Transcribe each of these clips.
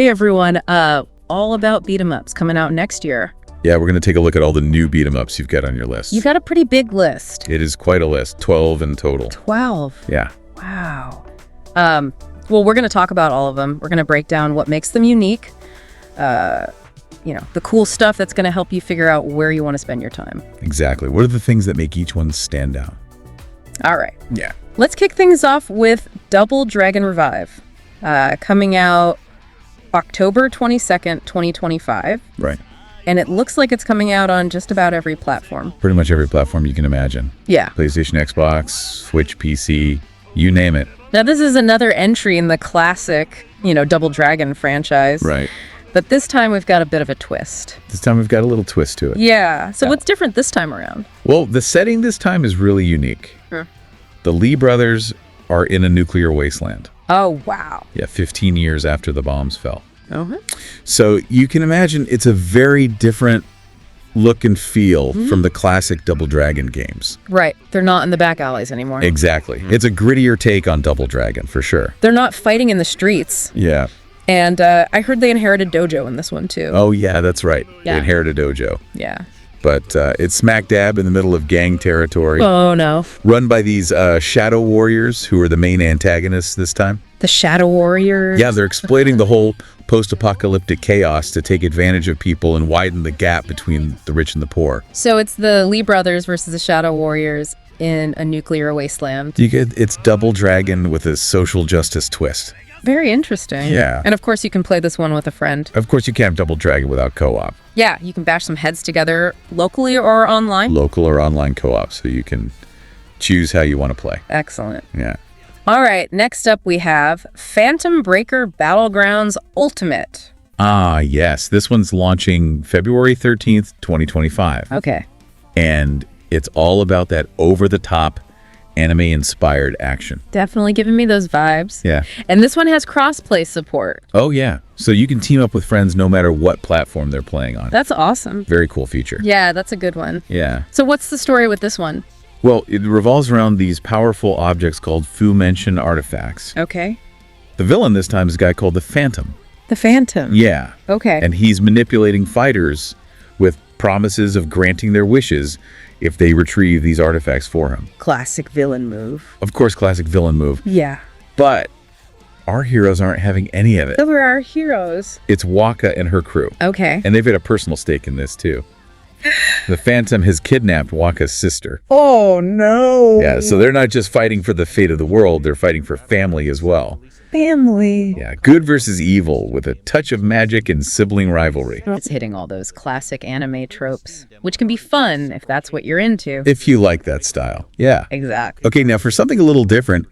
Hey everyone, all about beat 'em ups coming out next year. Yeah, we're going to take a look at all the new beat 'em ups you've got on your list. You got a pretty big list. It is quite a list, 12 in total. 12. Yeah. Wow. Well, we're going to talk about all of them. We're going to break down what makes them unique, the cool stuff that's going to help you figure out where you want to spend your time. Exactly. What are the things that make each one stand out? All right. Yeah. Let's kick things off with Double Dragon Revive, coming out October 22nd, 2025. Right. And it looks like it's coming out on just about every platform. Pretty much every platform you can imagine. Yeah. PlayStation, Xbox, Switch, PC, you name it. Now, this is another entry in the classic, Double Dragon franchise. Right. But this time we've got a bit of a twist. This time we've got a little twist to it. Yeah. So what's different this time around? Well, the setting this time is really unique. Sure. The Lee brothers are in a nuclear wasteland. Oh, wow. Yeah, 15 years after the bombs fell. Uh-huh. So you can imagine it's a very different look and feel from the classic Double Dragon games. Right. They're not in the back alleys anymore. Exactly. It's a grittier take on Double Dragon, for sure. They're not fighting in the streets. Yeah. And I heard they inherited Dojo in this one, too. Oh, yeah, that's right. Yeah. They inherited Dojo. Yeah. But it's smack dab in the middle of gang territory. Oh, no. Run by these Shadow Warriors, who are the main antagonists this time. The Shadow Warriors? Yeah, they're exploiting the whole post-apocalyptic chaos to take advantage of people and widen the gap between the rich and the poor. So it's the Lee brothers versus the Shadow Warriors in a nuclear wasteland. It's Double Dragon with a social justice twist. Very interesting. Yeah. And of course you can play this one with a friend. Of course, you can't have Double Dragon without co-op. Yeah, you can bash some heads together locally or online. Local or online co-op, so you can choose how you want to play. Excellent. Yeah. All right, next up we have Phantom Breaker Battlegrounds Ultimate. Ah, yes. This one's launching February 13th, 2025. Okay. And it's all about that over-the-top anime-inspired action. Definitely giving me those vibes. Yeah. And this one has cross-play support. Oh, yeah. So you can team up with friends no matter what platform they're playing on. That's awesome. Very cool feature. Yeah, that's a good one. Yeah. So what's the story with this one? Well, it revolves around these powerful objects called Fu-Mention artifacts. Okay. The villain this time is a guy called the Phantom. The Phantom. Yeah. Okay. And he's manipulating fighters with promises of granting their wishes if they retrieve these artifacts for him. Classic villain move. Of course, classic villain move. Yeah. But our heroes aren't having any of it. Those are our heroes. It's Waka and her crew. Okay. And they've got a personal stake in this, too. The Phantom has kidnapped Waka's sister. Oh, no. Yeah, so they're not just fighting for the fate of the world, they're fighting for family as well. Family. Yeah, good versus evil with a touch of magic and sibling rivalry. It's hitting all those classic anime tropes, which can be fun if that's what you're into. If you like that style. Yeah. Exactly. Okay, now for something a little different,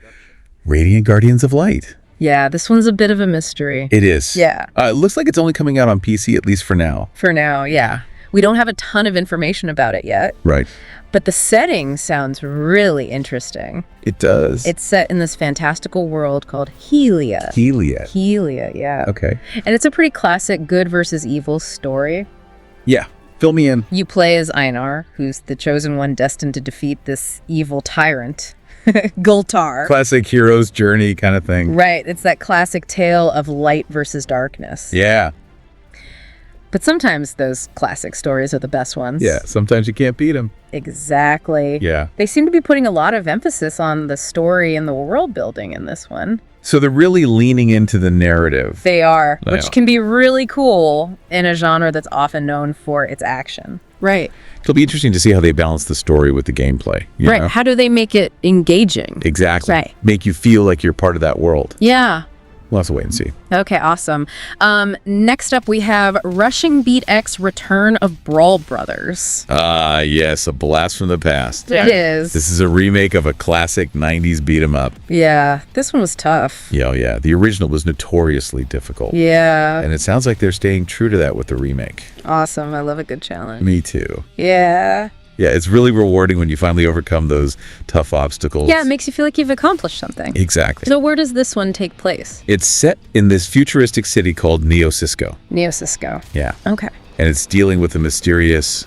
Radiant Guardians of Light. Yeah, this one's a bit of a mystery. It is. Yeah. It looks like it's only coming out on PC, at least for now. For now, yeah. We don't have a ton of information about it yet. Right. But the setting sounds really interesting. It does. It's set in this fantastical world called Helia. Helia, yeah. Okay. And it's a pretty classic good versus evil story. Yeah. Fill me in. You play as Einar, who's the chosen one destined to defeat this evil tyrant, Gultar. Classic hero's journey kind of thing. Right. It's that classic tale of light versus darkness. Yeah. But sometimes those classic stories are the best ones. Yeah. Sometimes you can't beat them. Exactly. Yeah. They seem to be putting a lot of emphasis on the story and the world building in this one. So they're really leaning into the narrative. They are, They which are. can be really cool in a genre that's often known for its action. Right. It'll be interesting to see how they balance the story with the gameplay. You Right. know? How do they make it engaging? Exactly. Right. Make you feel like you're part of that world. Yeah. We'll have to wait and see. Okay, awesome. Next up, we have Rushing Beat X Return of Brawl Brothers. Ah, yes. A blast from the past. It is. This is a remake of a classic 90s beat 'em up. Yeah, this one was tough. Yeah, yeah. The original was notoriously difficult. Yeah, And it sounds like they're staying true to that with the remake. awesome. I love a good challenge. Me too. Yeah. Yeah, it's really rewarding when you finally overcome those tough obstacles. Yeah, it makes you feel like you've accomplished something. Exactly. So where does this one take place? It's set in this futuristic city called Neo Cisco. Neo Cisco. Yeah. Okay. And it's dealing with a mysterious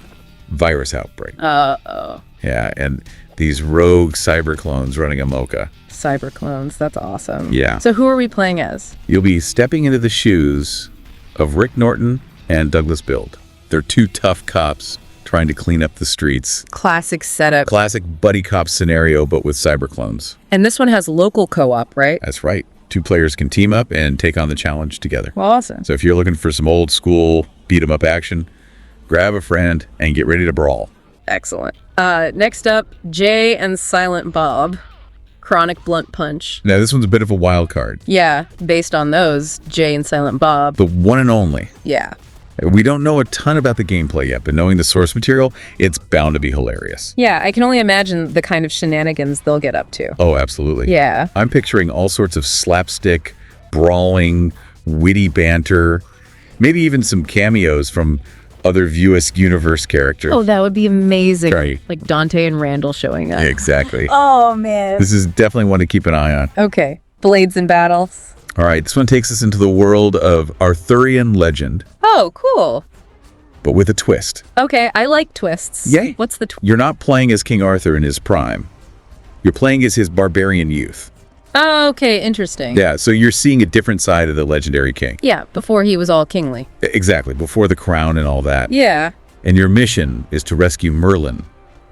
virus outbreak. Uh-oh. Yeah, and these rogue cyber clones running amok. Cyber clones. That's awesome. Yeah. So who are we playing as? You'll be stepping into the shoes of Rick Norton and Douglas Bild. They're two tough cops trying to clean up the streets. Classic setup. Classic buddy cop scenario, but with cyber clones. And this one has local co-op, right? That's right. Two players can team up and take on the challenge together. Awesome. So if you're looking for some old school beat-em-up action, grab a friend and get ready to brawl. Excellent. Next up, Jay and Silent Bob. Chronic Blunt Punch. Now, this one's a bit of a wild card. Yeah, based on those, Jay and Silent Bob. The one and only. Yeah. We don't know a ton about the gameplay yet, but knowing the source material, it's bound to be hilarious. Yeah, I can only imagine the kind of shenanigans they'll get up to. Oh, absolutely. Yeah. I'm picturing all sorts of slapstick, brawling, witty banter, maybe even some cameos from other View-esque universe characters. Oh, that would be amazing. Right. Like Dante and Randall showing up. Exactly. Oh, man. This is definitely one to keep an eye on. Okay. Blades and battles. All right, this one takes us into the world of Arthurian legend, Oh, cool. but with a twist. Okay, I like twists. Yay. What's the You're not playing as King Arthur in his prime. You're playing as his barbarian youth. Oh, okay, interesting. Yeah, so you're seeing a different side of the legendary king. Yeah, before he was all kingly. Exactly, before the crown and all that. Yeah. And your mission is to rescue Merlin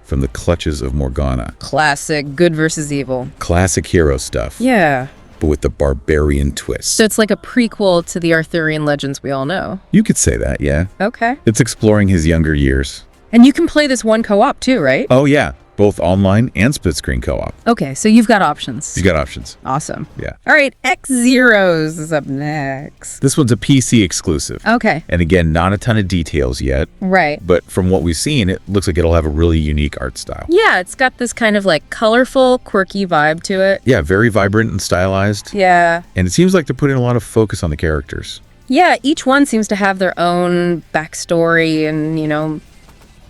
from the clutches of Morgana. Classic good versus evil. Classic hero stuff, Yeah. but with the barbarian twist. So it's like a prequel to the Arthurian legends we all know. You could say that, yeah. Okay. It's exploring his younger years. And you can play this one co-op too, right? Oh, yeah, both online and split-screen co-op. Okay, so you've got options. You got options. Awesome. Yeah. All right, X-Zeros is up next. This one's a PC exclusive. Okay. And again, not a ton of details yet, Right. but from what we've seen, it looks like it'll have a really unique art style. Yeah, it's got this kind of like colorful, quirky vibe to it. Yeah, very vibrant and stylized. Yeah. And it seems like they're putting a lot of focus on the characters. Yeah, each one seems to have their own backstory and,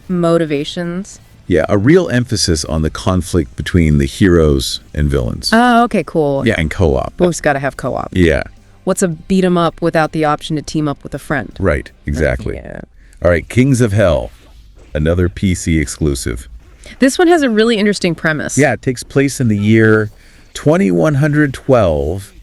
motivations. Yeah, a real emphasis on the conflict between the heroes and villains. Oh, okay, cool. Yeah, and co-op. Both's got to have co-op. Yeah, What's a beat 'em up without the option to team up with a friend? right, exactly. Yeah. All right, Kings of Hell, another PC exclusive. This one has a really interesting premise. Yeah, it takes place in the year 2112,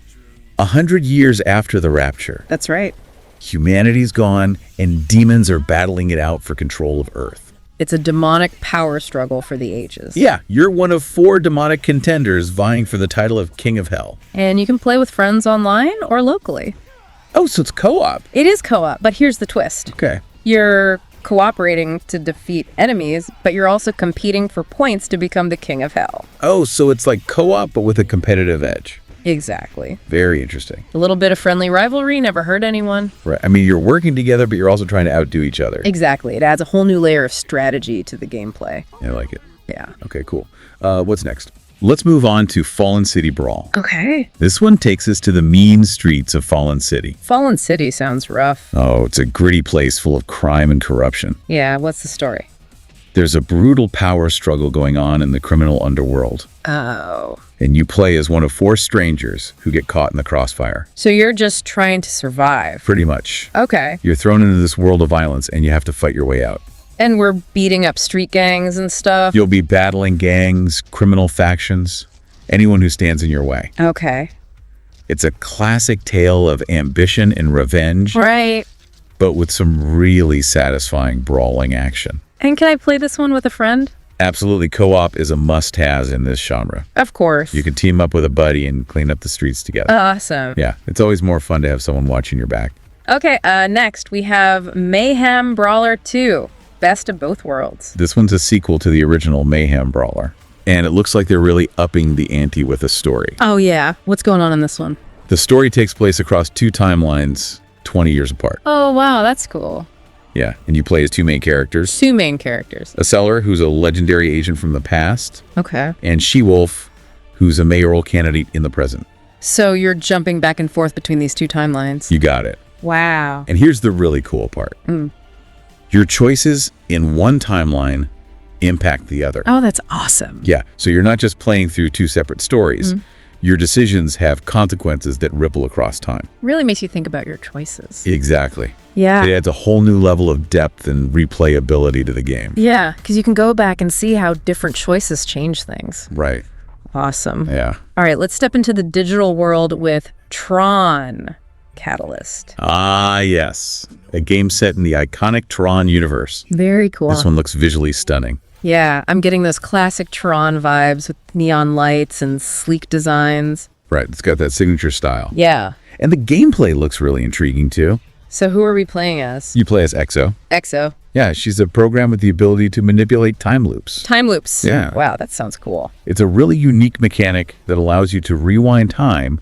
100 years after the Rapture. That's right. Humanity's gone, and demons are battling it out for control of Earth. It's a demonic power struggle for the ages. Yeah, you're one of 4 demonic contenders vying for the title of King of Hell. And you can play with friends online or locally. Oh, so it's co-op. It is co-op, but here's the twist. Okay. You're cooperating to defeat enemies, but you're also competing for points to become the King of Hell. Oh, so it's like co-op, but with a competitive edge. Exactly. Very interesting. A little bit of friendly rivalry never hurt anyone. Right. I mean, you're working together, but you're also trying to outdo each other. Exactly. It adds a whole new layer of strategy to the gameplay. I like it. Yeah. Okay, cool. What's next? Let's move on to Fallen City Brawl. Okay. This one takes us to the mean streets of Fallen City. Fallen City sounds rough. Oh, it's a gritty place full of crime and corruption. Yeah, what's the story? There's a brutal power struggle going on in the criminal underworld, Oh. and you play as one of 4 strangers who get caught in the crossfire. So you're just trying to survive. Pretty much. Okay. You're thrown into this world of violence, and you have to fight your way out. And we're beating up street gangs and stuff. You'll be battling gangs, criminal factions, anyone who stands in your way. Okay. It's a classic tale of ambition and revenge, Right. but with some really satisfying brawling action. And can I play this one with a friend? Absolutely, co-op is a must-have in this genre. Of course. You can team up with a buddy and clean up the streets together. Awesome. Yeah, it's always more fun to have someone watching your back. Okay, next we have Mayhem Brawler 2. Best of both worlds. This one's a sequel to the original Mayhem Brawler, and it looks like they're really upping the ante with a story. Oh yeah. What's going on in this one? The story takes place across 2 timelines, 20 years apart. Oh wow, that's cool. Yeah, and you play as 2 main characters. 2 main characters. A seller who's a legendary agent from the past, Okay. and She-Wolf, who's a mayoral candidate in the present. So you're jumping back and forth between these 2 timelines. You got it. Wow. And here's the really cool part. Your choices in one timeline impact the other. Oh, that's awesome. Yeah, so you're not just playing through 2 separate stories. Your decisions have consequences that ripple across time. Really makes you think about your choices. Exactly. Yeah. It adds a whole new level of depth and replayability to the game. Yeah, because you can go back and see how different choices change things. Right. Awesome. Yeah. All right, let's step into the digital world with Tron. Catalyst. Ah, yes. A game set in the iconic Tron universe. Very cool. This one looks visually stunning. Yeah, I'm getting those classic Tron vibes with neon lights and sleek designs. Right, it's got that signature style. Yeah. And the gameplay looks really intriguing, too. So who are we playing as? You play as Exo. Exo. Yeah, she's a program with the ability to manipulate time loops. Time loops. Yeah. Wow, that sounds cool. It's a really unique mechanic that allows you to rewind time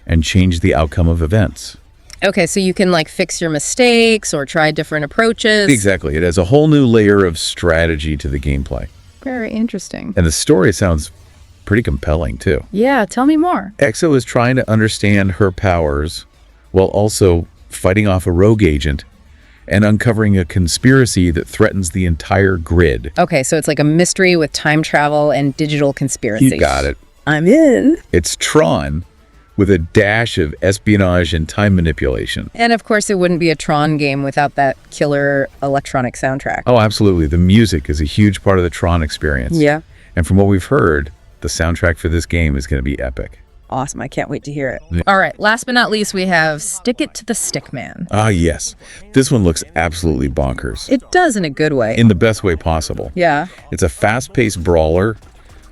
and change the outcome of events. Okay, so you can like fix your mistakes or try different approaches. Exactly. It has a whole new layer of strategy to the gameplay. Very interesting. And the story sounds pretty compelling, too. Yeah, tell me more. Exo is trying to understand her powers while also fighting off a rogue agent and uncovering a conspiracy that threatens the entire grid. Okay, so it's like a mystery with time travel and digital conspiracies. You got it. I'm in. It's Tron with a dash of espionage and time manipulation. And of course, it wouldn't be a Tron game without that killer electronic soundtrack. Oh, absolutely. The music is a huge part of the Tron experience. Yeah. And from what we've heard, the soundtrack for this game is going to be epic. Awesome. I can't wait to hear it. All right. Last but not least, we have Stick It to the Stickman. Ah, yes. This one looks absolutely bonkers. It does in a good way. In the best way possible. Yeah. It's a fast-paced brawler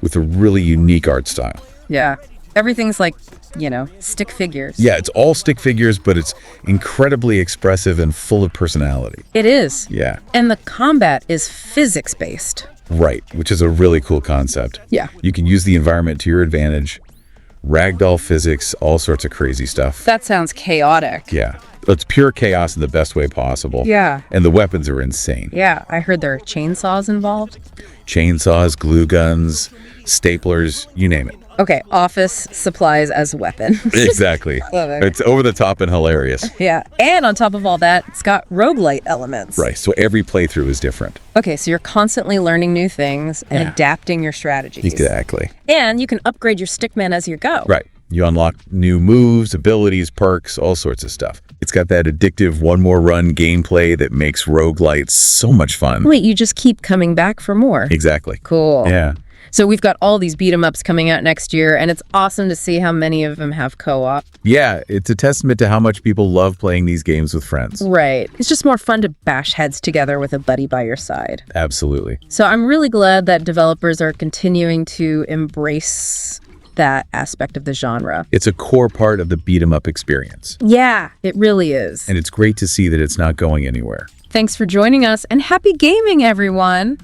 with a really unique art style. Yeah. Everything's like, stick figures. Yeah, it's all stick figures, but it's incredibly expressive and full of personality. It is. Yeah. And the combat is physics-based. Right, which is a really cool concept. Yeah. You can use the environment to your advantage. Ragdoll physics, all sorts of crazy stuff. That sounds chaotic. Yeah. It's pure chaos in the best way possible. Yeah. And the weapons are insane. Yeah, I heard there are chainsaws involved. Chainsaws, glue guns, staplers, you name it. Okay, office supplies as weapons. Exactly. Love it. It's over the top and hilarious. Yeah, and on top of all that, it's got roguelite elements. Right, so every playthrough is different. Okay, so you're constantly learning new things and Yeah. adapting your strategies. Exactly. And you can upgrade your stickman as you go. Right. You unlock new moves, abilities, perks, all sorts of stuff. It's got that addictive one more run gameplay that makes roguelites so much fun. Wait, you just keep coming back for more. Exactly. Cool. Yeah. So we've got all these beat-em-ups coming out next year, and it's awesome to see how many of them have co-op. Yeah, it's a testament to how much people love playing these games with friends. Right. It's just more fun to bash heads together with a buddy by your side. Absolutely. So I'm really glad that developers are continuing to embrace that aspect of the genre. It's a core part of the beat 'em up experience. Yeah, it really is. And it's great to see that it's not going anywhere. Thanks for joining us, and happy gaming, everyone!